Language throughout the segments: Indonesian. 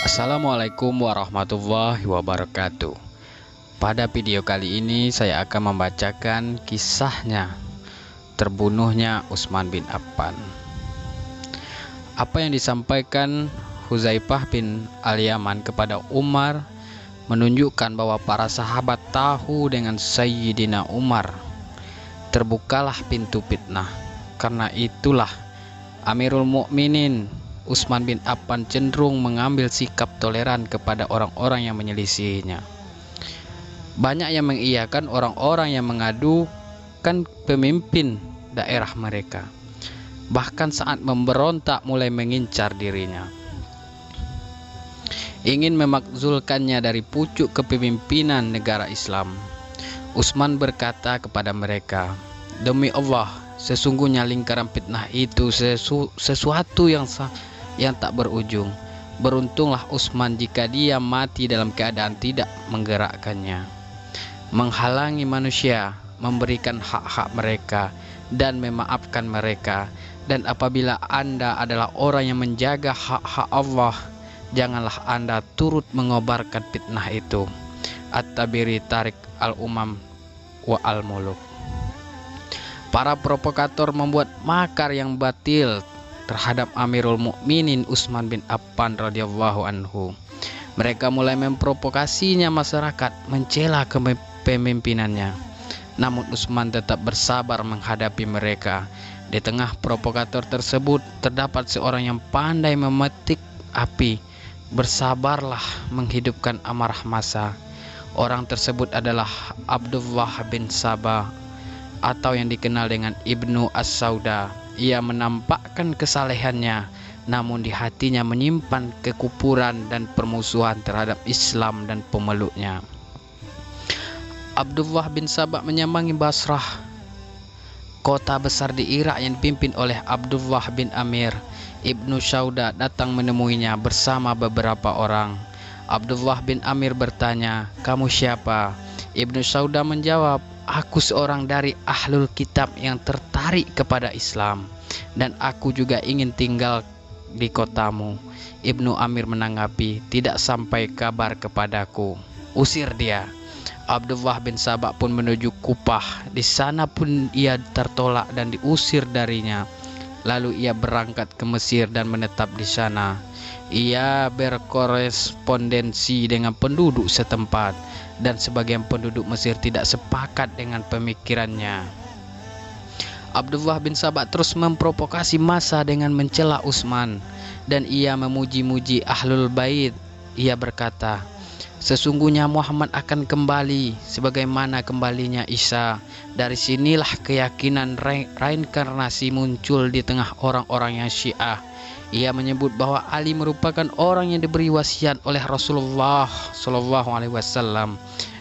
Assalamualaikum warahmatullahi wabarakatuh. Pada video kali ini saya akan membacakan kisahnya terbunuhnya Utsman bin Affan. Apa yang disampaikan Hudzaifah bin Al-Yaman kepada Umar menunjukkan bahwa para sahabat tahu dengan Sayyidina Umar. Terbukalah pintu fitnah. Karena itulah Amirul Mukminin Utsman bin Affan cenderung mengambil sikap toleran kepada orang-orang yang menyelisihinya. Banyak yang mengiyakan orang-orang yang mengadukan pemimpin daerah mereka. Bahkan saat memberontak mulai mengincar dirinya, ingin memakzulkannya dari pucuk kepemimpinan negara Islam. Utsman berkata kepada mereka, "Demi Allah, sesungguhnya lingkaran fitnah itu sesuatu yang tak berujung. Beruntunglah Utsman jika dia mati dalam keadaan tidak menggerakkannya, menghalangi manusia, memberikan hak-hak mereka, dan memaafkan mereka. Dan apabila Anda adalah orang yang menjaga hak-hak Allah, janganlah Anda turut mengobarkan fitnah itu." At-Tabari Tarik Al-Umam wa Al-Muluk. Para provokator membuat makar yang batil terhadap Amirul Mukminin Utsman bin Affan radhiyallahu anhu. Mereka mulai memprovokasinya masyarakat, mencela kepemimpinannya. Namun Utsman tetap bersabar menghadapi mereka. Di tengah provokator tersebut terdapat seorang yang pandai memetik api. Bersabarlah menghidupkan amarah massa. Orang tersebut adalah Abdullah bin Sabah, atau yang dikenal dengan Ibnu As-Sauda. Ia menampakkan kesalehannya, namun di hatinya menyimpan kekufuran dan permusuhan terhadap Islam dan pemeluknya. Abdullah bin Sabah menyambangi Basrah, kota besar di Irak yang dipimpin oleh Abdullah bin Amir. Ibnu Sauda datang menemuinya bersama beberapa orang. Abdullah bin Amir bertanya, "Kamu siapa?" Ibnu Sauda menjawab, "Aku seorang dari ahlul kitab yang tertarik kepada Islam, dan aku juga ingin tinggal di kotamu." Ibnu Amir menanggapi, "Tidak sampai kabar kepadaku, usir dia." Abdullah bin Sabah pun menuju Kufah. Di sana pun ia tertolak dan diusir darinya. Lalu ia berangkat ke Mesir dan menetap di sana. Ia berkorespondensi dengan penduduk setempat, dan sebagian penduduk Mesir tidak sepakat dengan pemikirannya. Abdullah bin Sabah terus memprovokasi massa dengan mencela Utsman, dan ia memuji-muji Ahlul Bait. Ia berkata, "Sesungguhnya Muhammad akan kembali sebagaimana kembalinya Isa." Dari sinilah keyakinan reinkarnasi muncul di tengah orang-orang yang Syiah. Ia menyebut bahwa Ali merupakan orang yang diberi wasiat oleh Rasulullah SAW,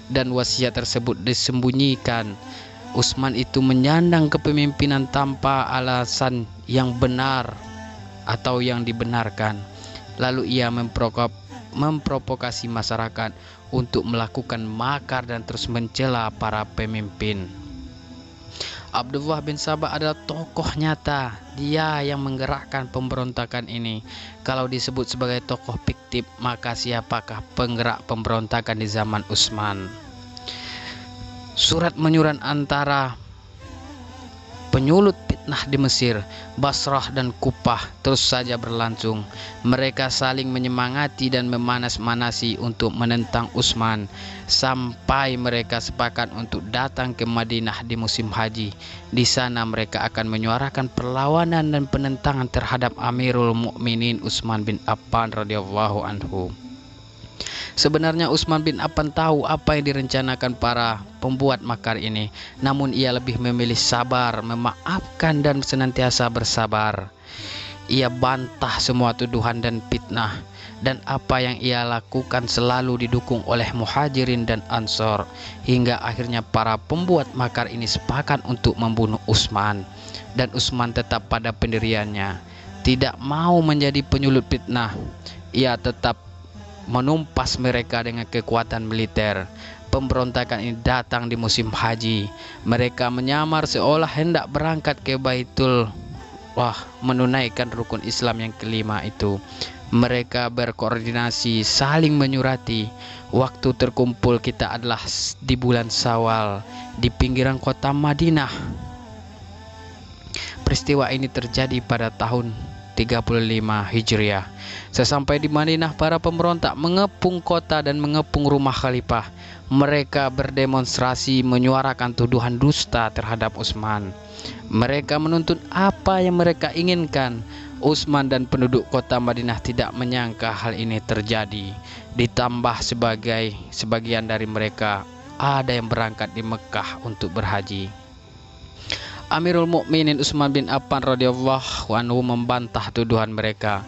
dan wasiat tersebut disembunyikan. Utsman itu menyandang kepemimpinan tanpa alasan yang benar atau yang dibenarkan. Lalu ia memprovokasi masyarakat untuk melakukan makar dan terus mencela para pemimpin. Abdullah bin Sabah adalah tokoh nyata. Dia yang menggerakkan pemberontakan ini. Kalau disebut sebagai tokoh fiktif, maka siapakah penggerak pemberontakan di zaman Utsman? Surat menyurat antara penyulut fitnah di Mesir, Basrah, dan Kufah terus saja berlangsung. Mereka saling menyemangati dan memanas-manasi untuk menentang Utsman, sampai mereka sepakat untuk datang ke Madinah di musim haji. Di sana mereka akan menyuarakan perlawanan dan penentangan terhadap Amirul Mukminin Utsman bin Affan radhiyallahu anhu. Sebenarnya Utsman bin Affan tahu apa yang direncanakan para pembuat makar ini, namun ia lebih memilih sabar, memaafkan, dan senantiasa bersabar. Ia bantah semua tuduhan dan fitnah, dan apa yang ia lakukan selalu didukung oleh Muhajirin dan Ansor, hingga akhirnya para pembuat makar ini sepakat untuk membunuh Utsman, dan Utsman tetap pada pendiriannya, tidak mau menjadi penyulut fitnah. Ia tetap menumpas mereka dengan kekuatan militer. Pemberontakan ini datang di musim haji. Mereka menyamar seolah hendak berangkat ke Baitul menunaikan rukun Islam yang kelima itu. Mereka berkoordinasi, saling menyurati. Waktu terkumpul kita adalah di bulan Syawal di pinggiran kota Madinah. Peristiwa ini terjadi pada tahun 35 Hijriah. Sesampai di Madinah, para pemberontak mengepung kota dan mengepung rumah khalifah. Mereka berdemonstrasi menyuarakan tuduhan dusta terhadap Utsman. Mereka menuntut apa yang mereka inginkan. Utsman dan penduduk kota Madinah tidak menyangka hal ini terjadi. Ditambah sebagian dari mereka ada yang berangkat di Mekah untuk berhaji. Amirul Mukminin Utsman bin Affan radhiyallahu anhu membantah tuduhan mereka.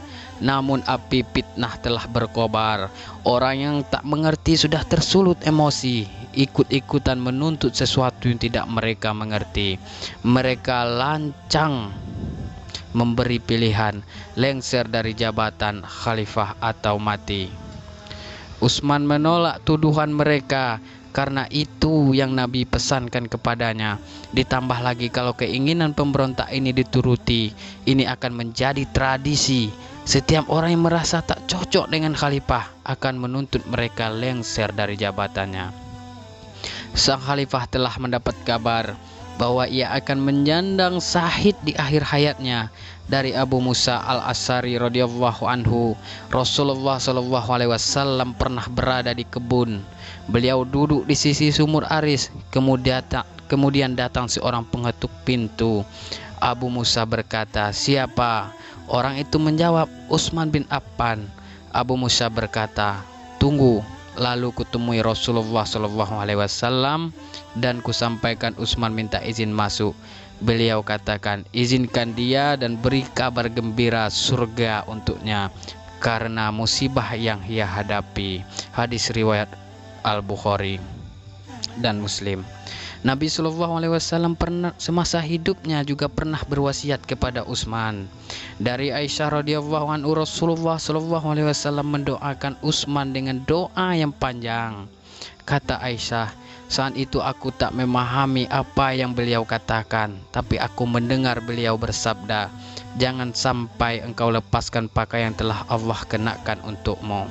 Namun api fitnah telah berkobar. Orang yang tak mengerti sudah tersulut emosi, ikut-ikutan menuntut sesuatu yang tidak mereka mengerti. Mereka lancang memberi pilihan, lengser dari jabatan khalifah atau mati. Utsman menolak tuduhan mereka karena itu yang Nabi pesankan kepadanya. Ditambah lagi kalau keinginan pemberontak ini dituruti, ini akan menjadi tradisi. Setiap orang yang merasa tak cocok dengan khalifah akan menuntut mereka lengser dari jabatannya. Sang khalifah telah mendapat kabar bahwa ia akan menyandang syahid di akhir hayatnya. Dari Abu Musa al-Asy'ari radhiyallahu anhu, Rasulullah sallallahu alaihi wasallam pernah berada di kebun. Beliau duduk di sisi sumur Aris. Kemudian datang seorang pengetuk pintu. Abu Musa berkata, "Siapa?" Orang itu menjawab, "Utsman bin Affan." Abu Musa berkata, "Tunggu." Lalu kutemui Rasulullah sallallahu alaihi wasallam dan kusampaikan Utsman minta izin masuk. Beliau katakan, "Izinkan dia dan beri kabar gembira surga untuknya karena musibah yang ia hadapi." Hadis riwayat Al-Bukhari dan Muslim. Nabi Shallallahu Alaihi Wasallam pernah semasa hidupnya juga pernah berwasiat kepada Utsman. Dari Aisyah radhiyallahu anhu, Rasulullah Shallallahu Alaihi Wasallam mendoakan Utsman dengan doa yang panjang. Kata Aisyah, saat itu aku tak memahami apa yang beliau katakan, tapi aku mendengar beliau bersabda, "Jangan sampai engkau lepaskan pakaian yang telah Allah kenakan untukmu."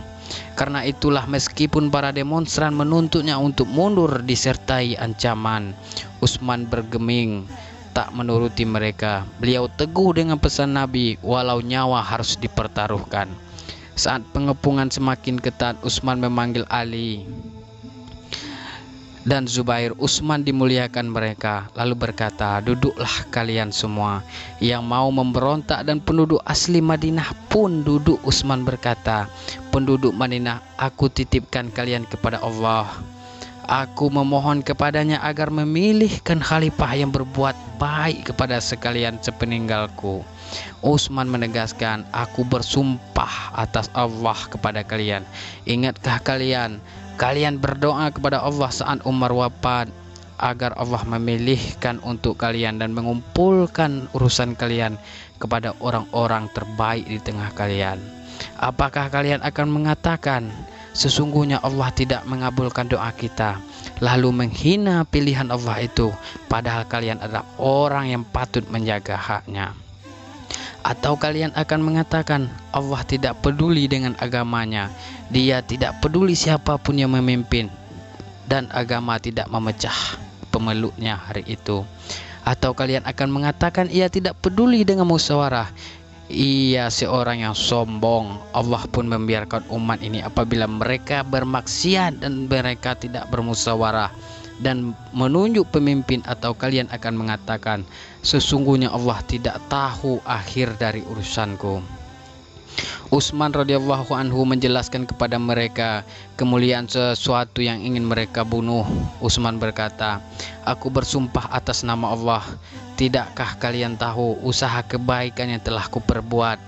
Karena itulah meskipun para demonstran menuntutnya untuk mundur disertai ancaman, Utsman bergeming tak menuruti mereka. Beliau teguh dengan pesan Nabi walau nyawa harus dipertaruhkan. Saat pengepungan semakin ketat, Utsman memanggil Ali dan Zubair. Utsman dimuliakan mereka lalu berkata, "Duduklah kalian semua yang mau memberontak dan penduduk asli Madinah pun duduk." Utsman berkata, "Penduduk Madinah, aku titipkan kalian kepada Allah. Aku memohon kepadanya agar memilihkan khalifah yang berbuat baik kepada sekalian sepeninggalku." Utsman menegaskan, "Aku bersumpah atas Allah kepada kalian. Ingatkah kalian berdoa kepada Allah saat Umar wafat agar Allah memilihkan untuk kalian dan mengumpulkan urusan kalian kepada orang-orang terbaik di tengah kalian. Apakah kalian akan mengatakan, sesungguhnya Allah tidak mengabulkan doa kita, lalu menghina pilihan Allah itu, padahal kalian adalah orang yang patut menjaga haknya? Atau kalian akan mengatakan Allah tidak peduli dengan agamanya, Dia tidak peduli siapapun yang memimpin, dan agama tidak memecah pemeluknya hari itu? Atau kalian akan mengatakan Ia tidak peduli dengan musyawarah, Ia seorang yang sombong, Allah pun membiarkan umat ini apabila mereka bermaksiat dan mereka tidak bermusyawarah dan menunjuk pemimpin? Atau kalian akan mengatakan sesungguhnya Allah tidak tahu akhir dari urusanku?" Utsman radhiyallahu anhu menjelaskan kepada mereka kemuliaan sesuatu yang ingin mereka bunuh. Utsman berkata, "Aku bersumpah atas nama Allah, tidakkah kalian tahu usaha kebaikan yang telah kuperbuat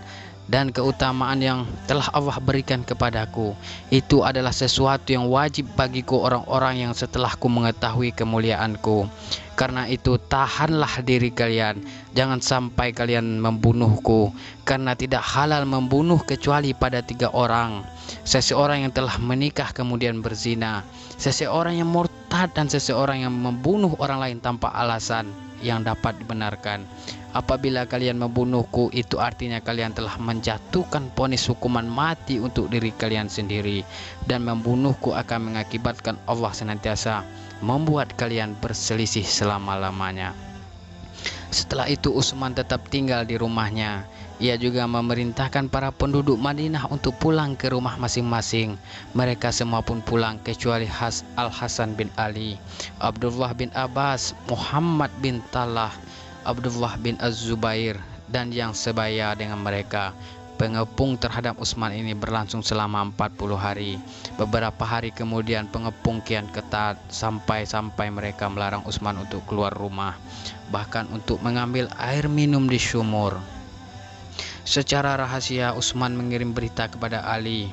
dan keutamaan yang telah Allah berikan kepadaku. Itu adalah sesuatu yang wajib bagiku orang-orang yang setelahku mengetahui kemuliaanku. Karena itu tahanlah diri kalian, jangan sampai kalian membunuhku, karena tidak halal membunuh kecuali pada 3 orang: seseorang yang telah menikah kemudian berzina, seseorang yang murtad, dan seseorang yang membunuh orang lain tanpa alasan yang dapat dibenarkan. Apabila kalian membunuhku, itu artinya kalian telah menjatuhkan vonis hukuman mati untuk diri kalian sendiri, dan membunuhku akan mengakibatkan Allah senantiasa membuat kalian berselisih selama-lamanya. Setelah itu Utsman tetap tinggal di rumahnya. Ia juga memerintahkan para penduduk Madinah untuk pulang ke rumah masing-masing. Mereka semua pun pulang kecuali Al-Hasan bin Ali, Abdullah bin Abbas, Muhammad bin Talha, Abdullah bin Az-Zubair, dan yang sebaya dengan mereka. Pengepung terhadap Utsman ini berlangsung selama 40 hari. Beberapa hari kemudian pengepung kian ketat sampai mereka melarang Utsman untuk keluar rumah, bahkan untuk mengambil air minum di sumur. Secara rahasia Utsman mengirim berita kepada Ali,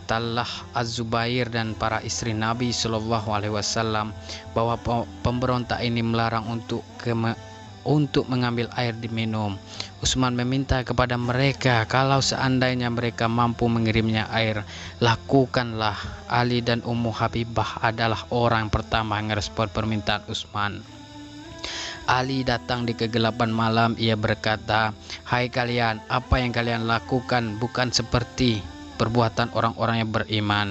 Talha, Az-Zubair, dan para istri Nabi Shallallahu Alaihi Wasallam bahwa pemberontak ini melarang untuk mengambil air diminum. Utsman meminta kepada mereka, kalau seandainya mereka mampu mengirimnya air, lakukanlah. Ali dan Ummu Habibah adalah orang pertama yang merespon permintaan Utsman. Ali datang di kegelapan malam. Ia berkata, "Hai kalian, apa yang kalian lakukan bukan seperti perbuatan orang-orang yang beriman,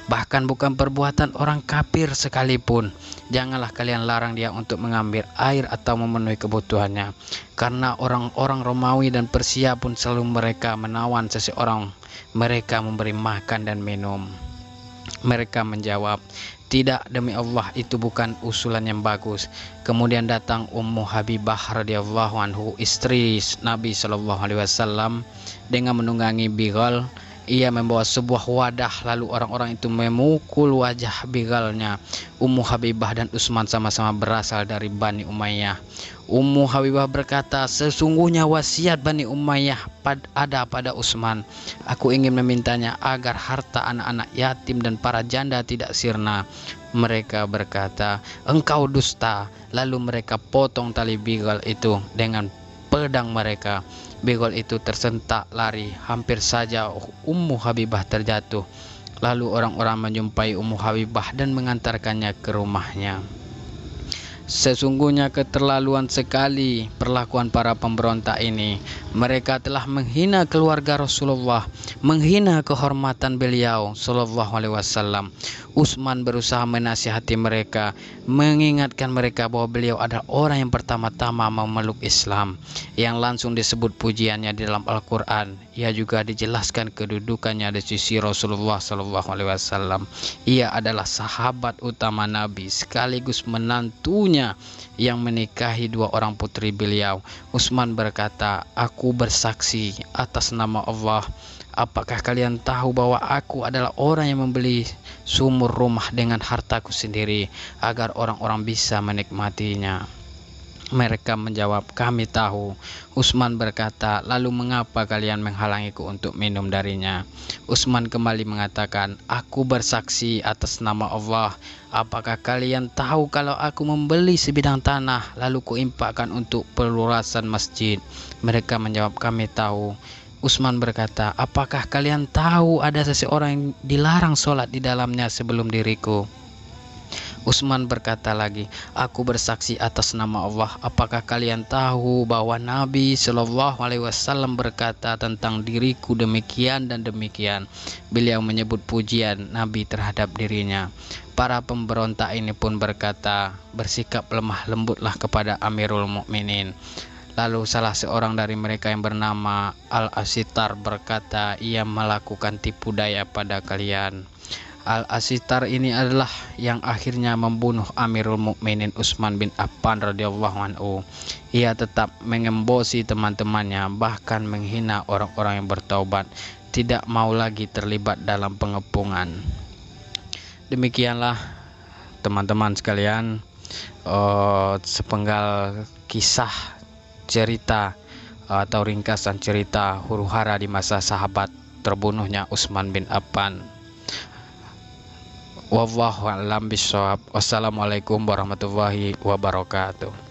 bahkan bukan perbuatan orang kafir sekalipun. Janganlah kalian larang dia untuk mengambil air atau memenuhi kebutuhannya, karena orang-orang Romawi dan Persia pun selalu mereka menawan seseorang mereka memberi makan dan minum." Mereka menjawab, "Tidak, demi Allah, itu bukan usulan yang bagus." Kemudian datang Ummu Habibah radhiyallahu anhu, istri Nabi Shallallahu Alaihi Wasallam, dengan menunggangi bigal. Ia membawa sebuah wadah, lalu orang-orang itu memukul wajah bigalnya. Ummu Habibah dan Utsman sama-sama berasal dari Bani Umayyah. Ummu Habibah berkata, "Sesungguhnya wasiat Bani Umayyah ada pada Utsman. Aku ingin memintanya agar harta anak-anak yatim dan para janda tidak sirna." Mereka berkata, "Engkau dusta." Lalu mereka potong tali bigal itu dengan pedang mereka. Bigal itu tersentak lari, hampir saja Ummu Habibah terjatuh. Lalu orang-orang menjumpai Ummu Habibah dan mengantarkannya ke rumahnya. Sesungguhnya keterlaluan sekali perlakuan para pemberontak ini. Mereka telah menghina keluarga Rasulullah, menghina kehormatan beliau Shallallahu Alaihi Wasallam. Utsman berusaha menasihati mereka, mengingatkan mereka bahwa beliau adalah orang yang pertama-tama memeluk Islam, yang langsung disebut pujiannya di dalam Al-Quran. Ia juga dijelaskan kedudukannya di sisi Rasulullah Shallallahu Alaihi Wasallam. Ia adalah sahabat utama Nabi sekaligus menantunya yang menikahi 2 orang putri beliau. Utsman berkata, "Aku bersaksi atas nama Allah, apakah kalian tahu bahwa aku adalah orang yang membeli sumur rumah dengan hartaku sendiri agar orang-orang bisa menikmatinya?" Mereka menjawab, "Kami tahu." Utsman berkata, "Lalu mengapa kalian menghalangiku untuk minum darinya?" Utsman kembali mengatakan, "Aku bersaksi atas nama Allah, apakah kalian tahu kalau aku membeli sebidang tanah lalu kuimpakkan untuk pelurasan masjid?" Mereka menjawab, "Kami tahu." Utsman berkata, "Apakah kalian tahu ada seseorang yang dilarang sholat di dalamnya sebelum diriku?" Utsman berkata lagi, "Aku bersaksi atas nama Allah, apakah kalian tahu bahwa Nabi Shallallahu Alaihi Wasallam berkata tentang diriku demikian dan demikian." Beliau menyebut pujian Nabi terhadap dirinya. Para pemberontak ini pun berkata, "Bersikap lemah lembutlah kepada Amirul Mukminin." Lalu salah seorang dari mereka yang bernama Al-Asitar berkata, "Ia melakukan tipu daya pada kalian." Al-Asitar ini adalah yang akhirnya membunuh Amirul Mukminin Utsman bin Affan radhiyallahu anhu. Ia tetap mengembosi teman-temannya, bahkan menghina orang-orang yang bertaubat, tidak mau lagi terlibat dalam pengepungan. Demikianlah teman-teman sekalian, sepenggal kisah cerita atau ringkasan cerita huru-hara di masa sahabat terbunuhnya Utsman bin Affan. Wallahu a'lam bishawab. Wassalamualaikum warahmatullahi wabarakatuh.